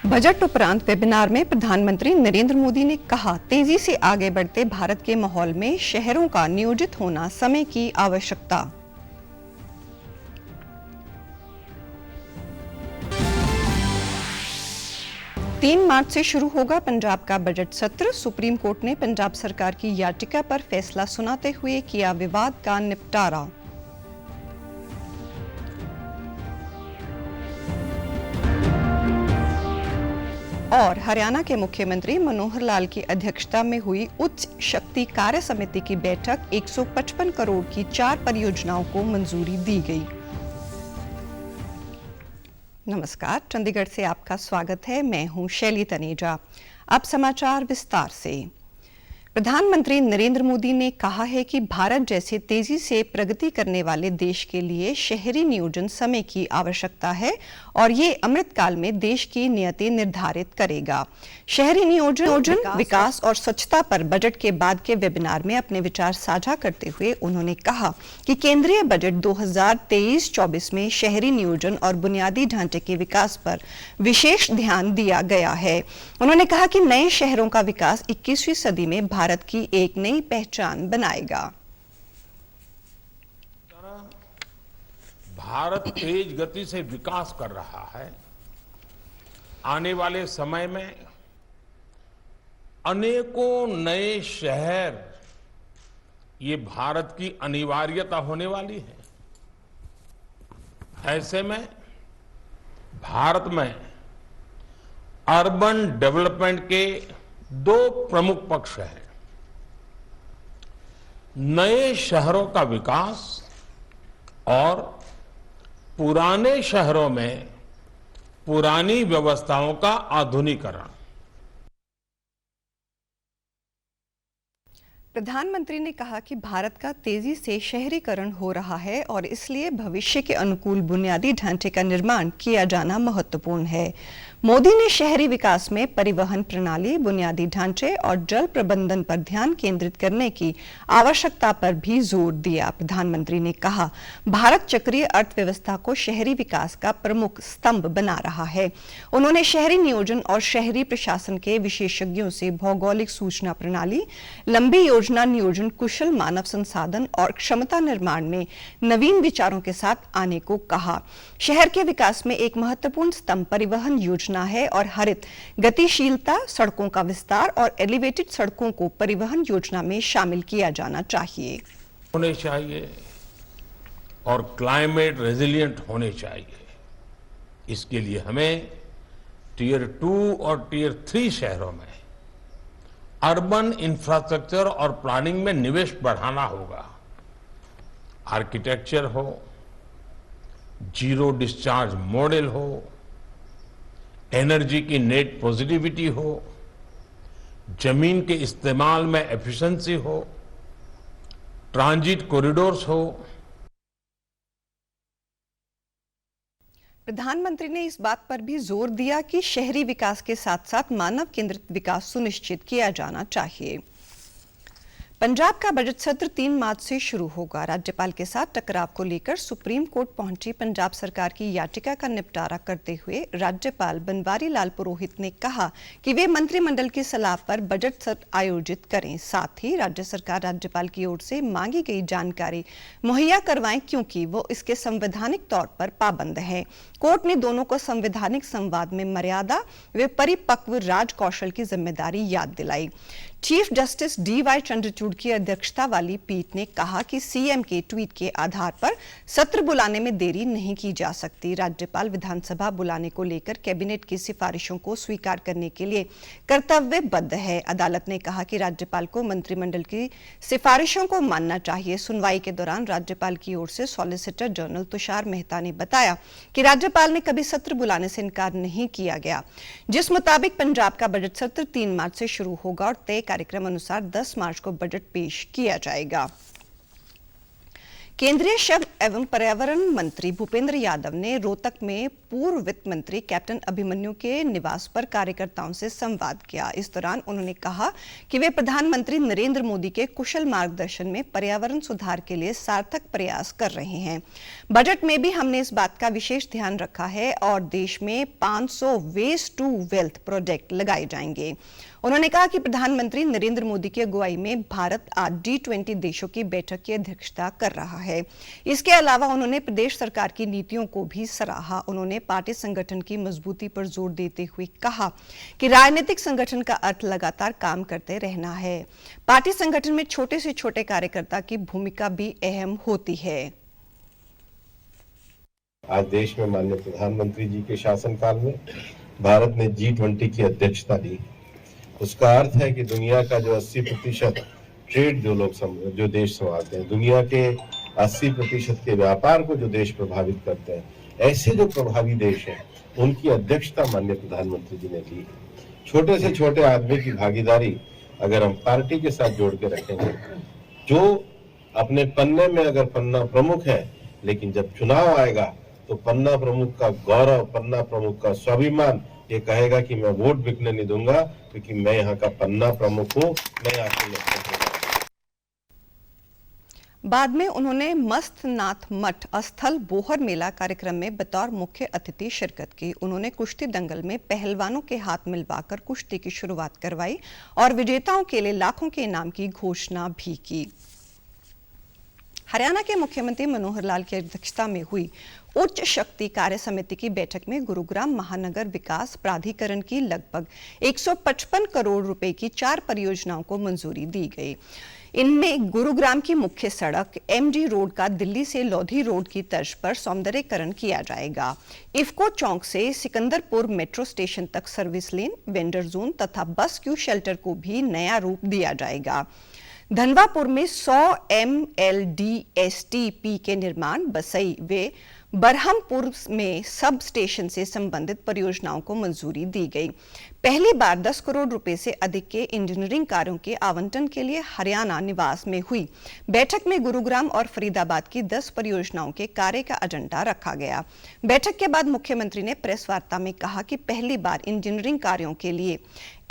Budget उपरांत webinar में प्रधानमंत्री नरेंद्र मोदी ने कहा, तेजी से आगे बढ़ते भारत के माहौल में शहरों का नियोजित होना समय की आवश्यकता। तीन मार्च से शुरू होगा पंजाब का बजट सत्र। सुप्रीम कोर्ट ने पंजाब सरकार की याचिका पर फैसला सुनाते हुए किया विवाद का निपटारा। और हरियाणा के मुख्यमंत्री मनोहर लाल की अध्यक्षता में हुई उच्च शक्ति कार्य समिति की बैठक। 155 करोड़ की 4 परियोजनाओं को मंजूरी दी गई। नमस्कार, चंडीगढ़ से आपका स्वागत है। मैं हूं शैली तनेजा। अब समाचार विस्तार से। प्रधानमंत्री नरेंद्र मोदी ने कहा है कि भारत जैसे तेजी से प्रगति करने वाले देश के लिए शहरी नियोजन समय की आवश्यकता है और ये अमृतकाल में देश की नियति निर्धारित करेगा। शहरी नियोजन, विकास और स्वच्छता पर बजट के बाद के वेबिनार में अपने विचार साझा करते हुए उन्होंने कहा कि केंद्रीय बजट 2023-24 में शहरी नियोजन और बुनियादी ढांचे के विकास पर विशेष ध्यान दिया गया है। उन्होंने कहा कि नए शहरों का विकास 21वीं सदी में भारत की एक नई पहचान बनाएगा। भारत तेज गति से विकास कर रहा है। आने वाले समय में अनेकों नए शहर ये भारत की अनिवार्यता होने वाली है। ऐसे में भारत में अर्बन डेवलपमेंट के 2 प्रमुख पक्ष हैं। नए शहरों का विकास और पुराने शहरों में पुरानी व्यवस्थाओं का आधुनिकीकरण। प्रधानमंत्री ने कहा कि भारत का तेजी से शहरीकरण हो रहा है और इसलिए भविष्य के अनुकूल बुनियादी ढांचे का निर्माण किया जाना महत्वपूर्ण है। मोदी ने शहरी विकास में परिवहन प्रणाली, बुनियादी ढांचे और जल प्रबंधन पर ध्यान केंद्रित करने की आवश्यकता पर भी जोर दिया। प्रधानमंत्री ने कहा, भारत चक्रीय अर्थव्यवस्था को शहरी विकास का प्रमुख स्तंभ बना रहा है। उन्होंने शहरी नियोजन और शहरी प्रशासन के विशेषज्ञों से भौगोलिक सूचना प्रणाली, लंबी योजना नियोजन, कुशल मानव संसाधन और क्षमता निर्माण में नवीन विचारों के साथ आने को कहा। शहर के विकास में एक महत्वपूर्ण स्तंभ परिवहन योजना है और हरित गतिशीलता, सड़कों का विस्तार और एलिवेटेड सड़कों को परिवहन योजना में शामिल किया जाना चाहिए और क्लाइमेट रेजिलिएंट होने चाहिए। इसके लिए हमें टियर 2 और टियर 3 शहरों में अर्बन इंफ्रास्ट्रक्चर और प्लानिंग में निवेश बढ़ाना होगा। आर्किटेक्चर हो, जीरो डिस्चार्ज मॉडल हो, एनर्जी की नेट पॉजिटिविटी हो, जमीन के इस्तेमाल में एफिशिएंसी हो, ट्रांजिट कॉरिडोर्स हो। प्रधानमंत्री ने इस बात पर भी जोर दिया कि शहरी विकास के साथ साथ मानव केंद्रित विकास सुनिश्चित किया जाना चाहिए। पंजाब का बजट सत्र 3 मार्च से शुरू होगा। राज्यपाल के साथ टकराव को लेकर सुप्रीम कोर्ट पहुंची पंजाब सरकार की याचिका का निपटारा करते हुए राज्यपाल बनवारी लाल पुरोहित ने कहा कि वे मंत्रिमंडल की सलाह पर बजट सत्र आयोजित करें। साथ ही राज्य सरकार राज्यपाल की ओर से मांगी गई जानकारी मुहैया करवाएं, क्योंकि वो इसके संवैधानिक तौर पर पाबंद है। कोर्ट ने दोनों को संवैधानिक संवाद में मर्यादा व परिपक्व राज कौशल की जिम्मेदारी याद दिलाई। चीफ जस्टिस DY चंद्रचूड़ की अध्यक्षता वाली पीठ ने कहा कि सीएम के ट्वीट के आधार पर सत्र बुलाने में देरी नहीं की जा सकती। राज्यपाल विधानसभा बुलाने को लेकर कैबिनेट की सिफारिशों को स्वीकार करने के लिए कर्तव्यबद्ध है। अदालत ने कहा कि राज्यपाल को मंत्रिमंडल की सिफारिशों को मानना चाहिए। सुनवाई के दौरान राज्यपाल की ओर से सॉलिसिटर जनरल तुषार मेहता ने बताया कि राज्यपाल ने कभी सत्र बुलाने से इनकार नहीं किया गया, जिस मुताबिक पंजाब का बजट सत्र 3 मार्च से शुरू होगा और तय कार्यक्रम अनुसार 10 मार्च को बजट पेश किया जाएगा। केंद्रीय श्रम एवं पर्यावरण मंत्री भूपेंद्र यादव ने रोहतक में पूर्व वित्त मंत्री कैप्टन अभिमन्यु के निवास पर कार्यकर्ताओं से संवाद किया। इस दौरान उन्होंने कहा कि वे प्रधानमंत्री नरेंद्र मोदी के कुशल मार्गदर्शन में पर्यावरण सुधार के लिए सार्थक प्रयास कर रहे हैं। बजट में भी हमने इस बात का विशेष ध्यान रखा है और देश में 500 वेस्ट टू वेल्थ प्रोजेक्ट लगाए जाएंगे। उन्होंने कहा कि प्रधानमंत्री नरेंद्र मोदी की अगुवाई में भारत आज G20 देशों की बैठक की अध्यक्षता कर रहा है। इसके अलावा उन्होंने प्रदेश सरकार की नीतियों को भी सराहा। उन्होंने पार्टी संगठन की मजबूती पर जोर देते हुए कहा कि राजनीतिक संगठन का अर्थ लगातार काम करते रहना है। पार्टी संगठन में छोटे से छोटे कार्यकर्ता की भूमिका भी अहम होती है। आज देश में माननीय प्रधानमंत्री जी के शासनकाल में भारत ने G20 की अध्यक्षता दी। उसका अर्थ है कि दुनिया का जो 80% ट्रेड जो देश संभालते हैं, दुनिया के 80% के व्यापार को जो देश प्रभावित करते हैं, ऐसे जो प्रभावी देश हैं उनकी अध्यक्षता माननीय प्रधानमंत्री जी ने ली है। छोटे से छोटे आदमी की भागीदारी अगर हम पार्टी के साथ जोड़ के रखेंगे, जो अपने पन्ने में अगर पन्ना प्रमुख है, लेकिन जब चुनाव आएगा तो पन्ना प्रमुख का गौरव, पन्ना प्रमुख का स्वाभिमान ये कहेगा कि मैं वोट बिकने नहीं दूंगा क्योंकि मैं यहाँ का पन्ना प्रमुख हूँ, मैं यहाँ के लोग। बाद में उन्होंने मस्तनाथ मठ स्थल बोहर मेला कार्यक्रम में बतौर मुख्य अतिथि शिरकत की। उन्होंने कुश्ती दंगल में पहलवानों के हाथ मिलवाकर कुश्ती की शुरुआत करवाई और विजेताओं के लिए लाखों के इनाम की घोषणा भी की। हरियाणा के मुख्यमंत्री मनोहर लाल की अध्यक्षता में हुई उच्च शक्ति कार्य समिति की बैठक में गुरुग्राम महानगर विकास प्राधिकरण की लगभग 155 करोड़ रुपए की 4 परियोजनाओं को मंजूरी दी गई। इनमें गुरुग्राम की मुख्य सड़क MG रोड का दिल्ली से लोधी रोड की तर्ज पर सौंदर्यीकरण किया जाएगा। इफ्को चौक से सिकंदरपुर मेट्रो स्टेशन तक सर्विस लेन, वेंडर जोन तथा बस क्यू शेल्टर को भी नया रूप दिया जाएगा। धनवापुर में 100 MLDSTP के निर्माण, बसई व बरहमपुर में सब स्टेशन से संबंधित परियोजनाओं को मंजूरी दी गई। पहली बार 10 करोड़ रुपए से अधिक के इंजीनियरिंग कार्यों के आवंटन के लिए हरियाणा निवास में हुई बैठक में गुरुग्राम और फरीदाबाद की 10 परियोजनाओं के कार्य का एजेंडा रखा गया। बैठक के बाद मुख्यमंत्री ने प्रेस वार्ता में कहा कि पहली बार इंजीनियरिंग कार्यों के लिए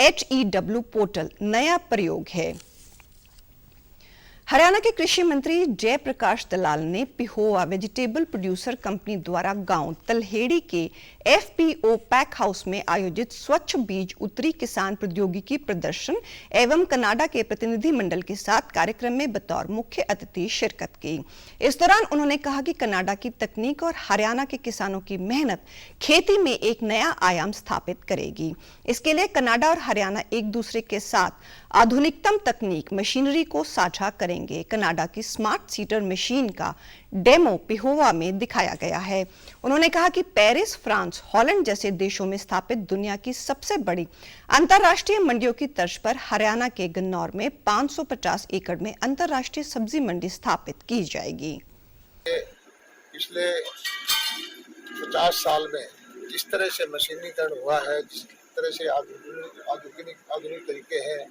HEW पोर्टल नया प्रयोग है। हरियाणा के कृषि मंत्री जयप्रकाश दलाल ने पिहोवा वेजिटेबल प्रोड्यूसर कंपनी द्वारा गांव तलहेड़ी के FPO पैक हाउस में आयोजित स्वच्छ बीज उत्तरी किसान प्रौद्योगिकी प्रदर्शन एवं कनाडा के प्रतिनिधि मंडल के साथ कार्यक्रम में बतौर मुख्य अतिथि शिरकत की। इस दौरान उन्होंने कहा कि कनाडा की तकनीक और हरियाणा के किसानों की मेहनत खेती में एक नया आयाम स्थापित करेगी। इसके लिए कनाडा और हरियाणा एक दूसरे के साथ आधुनिकतम तकनीक मशीनरी को साझा करेंगे। कनाडा की स्मार्ट सीटर मशीन का डेमो पिहोवा में दिखाया गया है। उन्होंने कहा कि पेरिस, फ्रांस, हॉलैंड जैसे देशों में स्थापित दुनिया की सबसे बड़ी अंतर्राष्ट्रीय मंडियों की तर्ज पर हरियाणा के गन्नौर में 550 एकड़ में अंतर्राष्ट्रीय सब्जी मंडी स्थापित की जाएगी। पिछले 50 साल में जिस तरह से मशीनीकरण हुआ है, जिस तरह से आधुनिक तरीके हैं,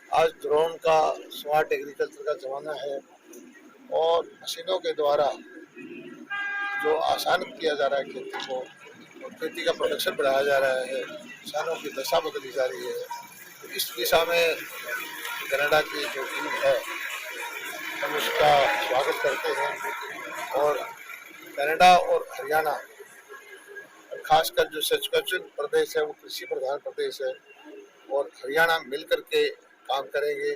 आज ड्रोन का, स्मार्ट एग्रीकल्चर का जमाना है और मशीनों के द्वारा जो आसान किया जा रहा है खेती को और खेती का प्रोडक्शन बढ़ाया जा रहा है, किसानों की दशा बदली जा रही है। तो इस दिशा में कनाडा की जो टीम है हम उसका स्वागत करते हैं और कनाडा और हरियाणा खासकर जो सचकचन प्रदेश है वो कृषि प्रधान प्रदेश है और हरियाणा मिलकर के काम करेंगे।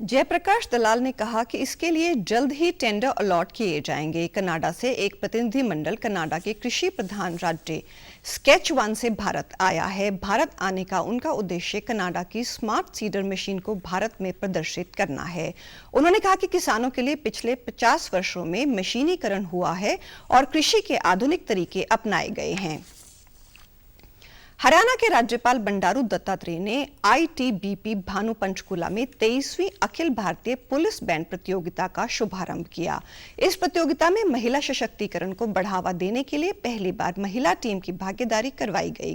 जयप्रकाश दलाल ने कहा कि इसके लिए जल्द ही टेंडर अलॉट किए जाएंगे। कनाडा से एक प्रतिनिधि मंडल कनाडा के कृषि प्रधान राज्य स्केचवान से भारत आया है। भारत आने का उनका उद्देश्य कनाडा की स्मार्ट सीडर मशीन को भारत में प्रदर्शित करना है। उन्होंने कहा कि किसानों के लिए पिछले 50 वर्षों में मशीनीकरण हुआ है और कृषि के आधुनिक तरीके अपनाए गए हैं। हरियाणा के राज्यपाल बंडारू दत्तात्रेय ने आईटीबीपी भानु पंचकूला में 23वीं अखिल भारतीय पुलिस बैंड प्रतियोगिता का शुभारंभ किया। इस प्रतियोगिता में महिला सशक्तिकरण को बढ़ावा देने के लिए पहली बार महिला टीम की भागीदारी करवाई गई।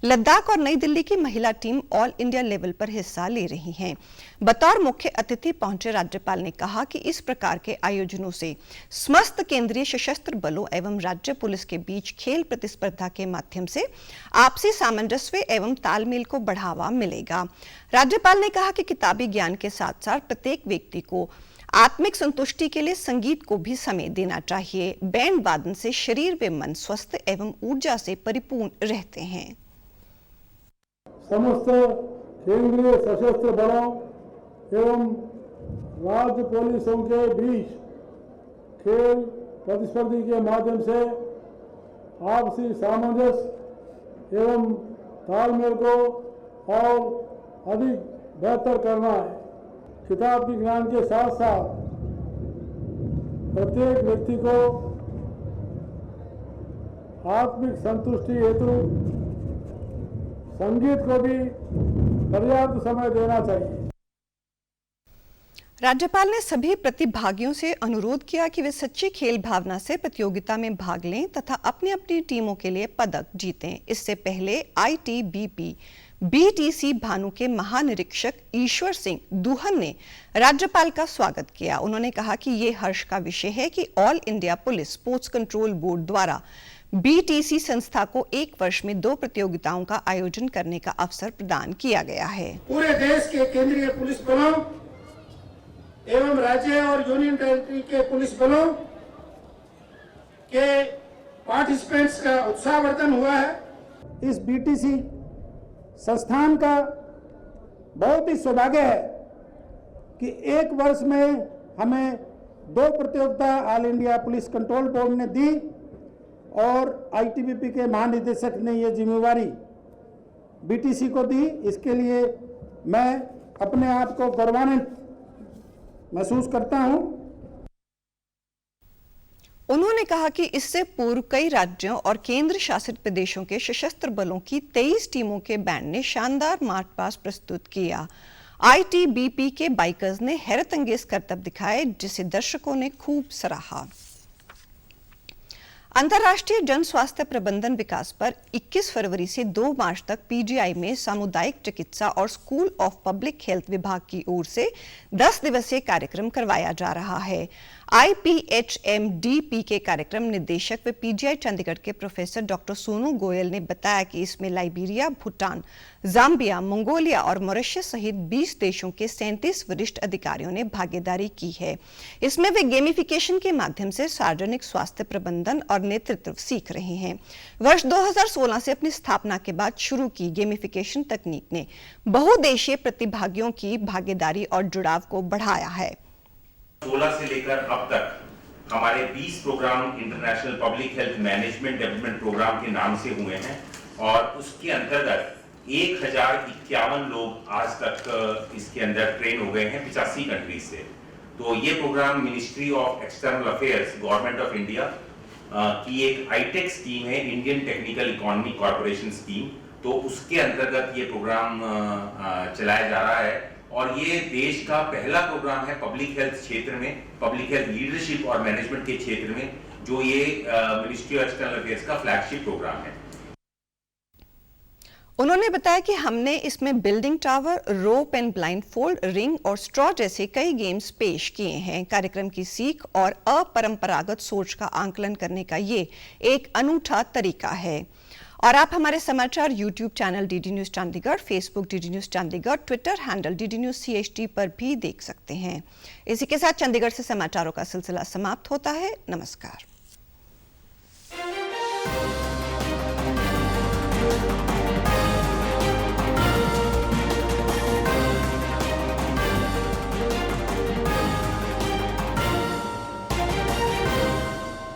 लद्दाख और नई दिल्ली की महिला टीम ऑल इंडिया लेवल पर हिस्सा ले रही हैं। बतौर मुख्य अतिथि पहुंचे राज्यपाल ने कहा कि इस प्रकार के आयोजनों से समस्त केंद्रीय सशस्त्र बलों एवं राज्य पुलिस के बीच खेल प्रतिस्पर्धा के माध्यम से आपसी सामंजस्य एवं तालमेल को बढ़ावा मिलेगा। राज्यपाल ने कहा कि किताबी ज्ञान के साथ साथ प्रत्येक व्यक्ति को आत्मिक संतुष्टि के लिए संगीत को भी समय देना चाहिए। बैंड वादन से शरीर व मन स्वस्थ एवं ऊर्जा से परिपूर्ण रहते हैं। समस्त केंद्रीय सशस्त्र बलों एवं राज्य पुलिसों के बीच खेल प्रतिस्पर्धी के माध्यम से आपसी सामंजस्य एवं तालमेल को और अधिक बेहतर करना है। किताबी ज्ञान के साथ साथ प्रत्येक व्यक्ति को आत्मिक संतुष्टि हेतु संगीत को भी पर्याप्त समय देना चाहिए। राज्यपाल ने सभी प्रतिभागियों से अनुरोध किया कि वे सच्ची खेल भावना से प्रतियोगिता में भाग लें तथा अपनी अपनी टीमों के लिए पदक जीतें। इससे पहले आईटीबीपी बीटीसी भानु के महानिरीक्षक ईश्वर सिंह दूहन ने राज्यपाल का स्वागत किया। उन्होंने कहा कि ये हर्ष का विषय है कि all India police sports control board द्वारा बीटीसी संस्था को एक वर्ष में 2 प्रतियोगिताओं का आयोजन करने का अवसर प्रदान किया गया है। पूरे देश के केंद्रीय पुलिस बलों एवं राज्य और यूनियन टेरिटरी के पुलिस बलों के पार्टिसिपेंट्स का उत्साहवर्धन हुआ है। इस बीटीसी संस्थान का बहुत ही सौभाग्य है कि एक वर्ष में हमें 2 प्रतियोगिता all India police control board ने दी और आईटीबीपी के महानिदेशक ने यह जिम्मेवारी बीटीसी को दी। इसके लिए मैं अपने आप को गौरवान्वित महसूस करता हूं। उन्होंने कहा कि इससे पूर्व कई राज्यों और केंद्र शासित प्रदेशों के सशस्त्र बलों की 23 टीमों के बैंड ने शानदार मार्च पास्ट प्रस्तुत किया। आईटीबीपी के बाइकर्स ने हैरत अंगेज करतब दिखाए, जिसे दर्शकों ने खूब सराहा। अंतर्राष्ट्रीय जन स्वास्थ्य प्रबंधन विकास पर 21 फरवरी से 2 मार्च तक पीजीआई में सामुदायिक चिकित्सा और स्कूल ऑफ पब्लिक हेल्थ विभाग की ओर से 10 दिवसीय कार्यक्रम करवाया जा रहा है। आईपीएचएमडीपी के कार्यक्रम निदेशक व पीजीआई चंडीगढ़ के प्रोफेसर डॉक्टर सोनू गोयल ने बताया कि इसमें लाइबेरिया, भूटान, जाम्बिया, मंगोलिया और मॉरिशस सहित 20 देशों के 37 वरिष्ठ अधिकारियों ने भागीदारी की है। इसमें वे गेमिफिकेशन के माध्यम से सार्वजनिक स्वास्थ्य प्रबंधन और नेतृत्व सीख रहे हैं। वर्ष 2016 से अपनी स्थापना के बाद शुरू की गेमिफिकेशन तकनीक ने बहुदेशीय प्रतिभागियों की भागीदारी और जुड़ाव को बढ़ाया है। 16 से लेकर अब तक हमारे 20 program international public health management development program के नाम से हुए हैं और उसके अंतर्गत 1051 लोग आज तक इसके अंदर ट्रेन हो गए हैं 85 कंट्रीज से। तो ये program ministry of external affairs, government of India की एक आईटेक स्कीम है, Indian technical economy corporation scheme. तो उसके अंतर्गत ये प्रोग्राम चलाया जा रहा है और ये देश का पहला प्रोग्राम है पब्लिक हेल्थ क्षेत्र में, पब्लिक हेल्थ लीडरशिप और मैनेजमेंट के क्षेत्र में, जो ये मिनिस्ट्री ऑफ एक्सटर्नल अफेयर्स का फ्लैगशिप प्रोग्राम है। उन्होंने बताया कि हमने इसमें building tower, rope and blind fold, ring और स्ट्रॉ जैसे कई गेम्स पेश किए हैं। कार्यक्रम की सीख और अपरंपरागत सोच का आंकलन करने का ये एक अनूठा तरीका है। और आप हमारे समाचार YouTube channel DD news Chandigarh, Facebook DD news Chandigarh, Twitter handle DD news CHD पर भी देख सकते हैं। इसी के साथ चंडीगढ़ से समाचारों का सिलसिला समाप्त होता है। नमस्कार।